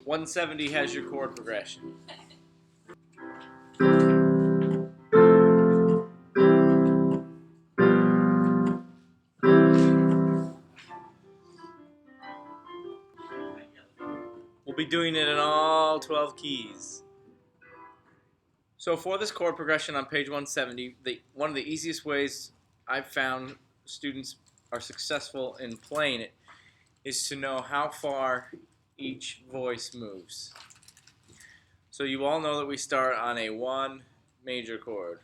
170 has your chord progression. We'll be doing it in all 12 keys. So for this chord progression on page 170, one of the easiest ways I've found students are successful in playing it is to know how far each voice moves. So you all know that we start on a 1 major chord.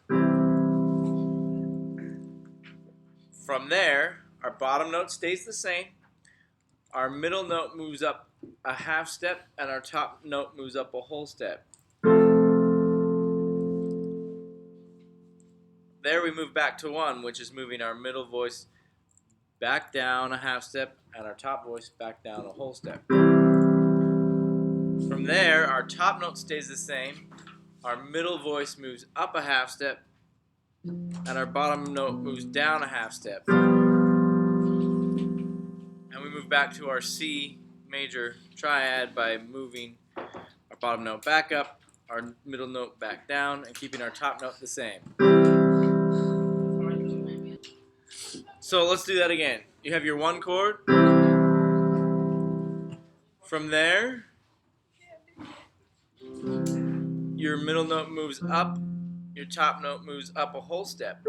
From there, our bottom note stays the same, our middle note moves up a half step, and our top note moves up a whole step. There we move back to 1, which is moving our middle voice back down a half step and our top voice back down a whole step. From there, our top note stays the same, our middle voice moves up a half step, and our bottom note moves down a half step. And we move back to our C major triad by moving our bottom note back up, our middle note back down, and keeping our top note the same. So let's do that again. You have your 1 chord. From there, your middle note moves up, your top note moves up a whole step.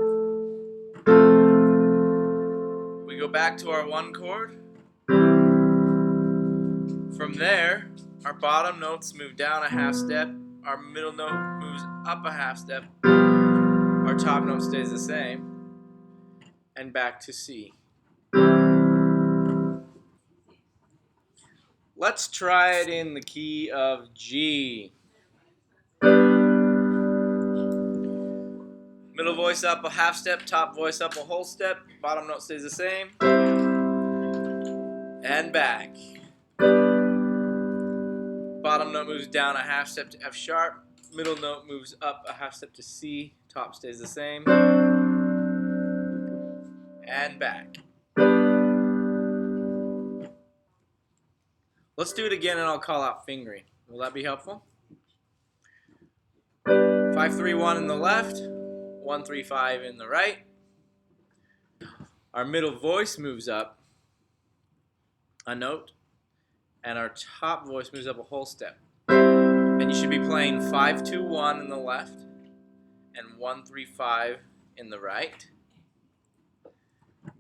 We go back to our 1 chord. From there, our bottom notes move down a half step, our middle note moves up a half step, our top note stays the same, and back to C. Let's try it in the key of G. Middle voice up a half step, top voice up a whole step, bottom note stays the same, and back. Bottom note moves down a half step to F sharp, middle note moves up a half step to C, top stays the same, and back. Let's do it again and I'll call out fingering. Will that be helpful? 5-3-1 in the left, 1-3-5 in the right. Our middle voice moves up a note, and our top voice moves up a whole step. And you should be playing 5-2-1 in the left and 1-3-5 in the right.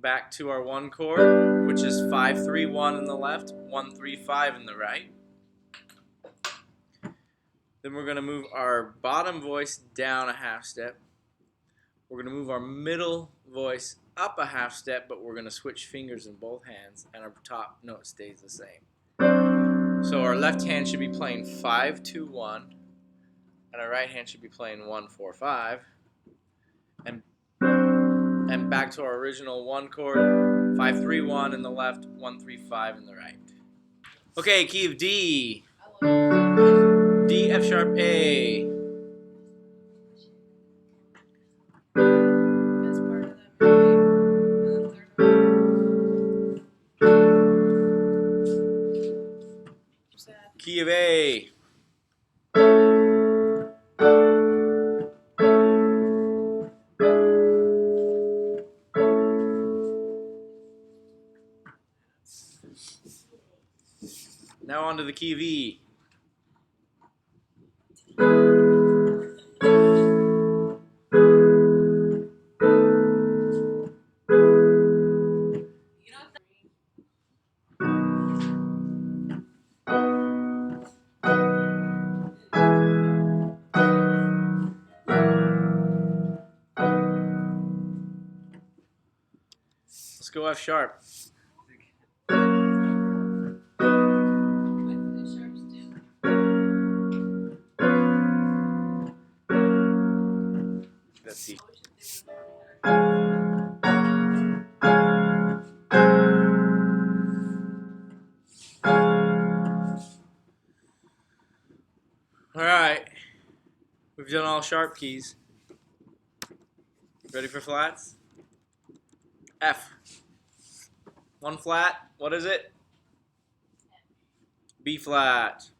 Back to our 1 chord, which is 5-3-1 in the left, 1-3-5 in the right. Then we're going to move our bottom voice down a half step. We're going to move our middle voice up a half step, but we're going to switch fingers in both hands, and our top note stays the same. So our left hand should be playing 5-2-1, and our right hand should be playing 1-4-5, and back to our original 1 chord, 5-3-1 in the left, 1-3-5 in the right. Okay, key of D. D, F sharp, A. Key of A. Now on to the key of E. Let's go F sharp. Let's see. Alright, we've done all sharp keys. Ready for flats? F. 1 flat, what is it? B. B flat.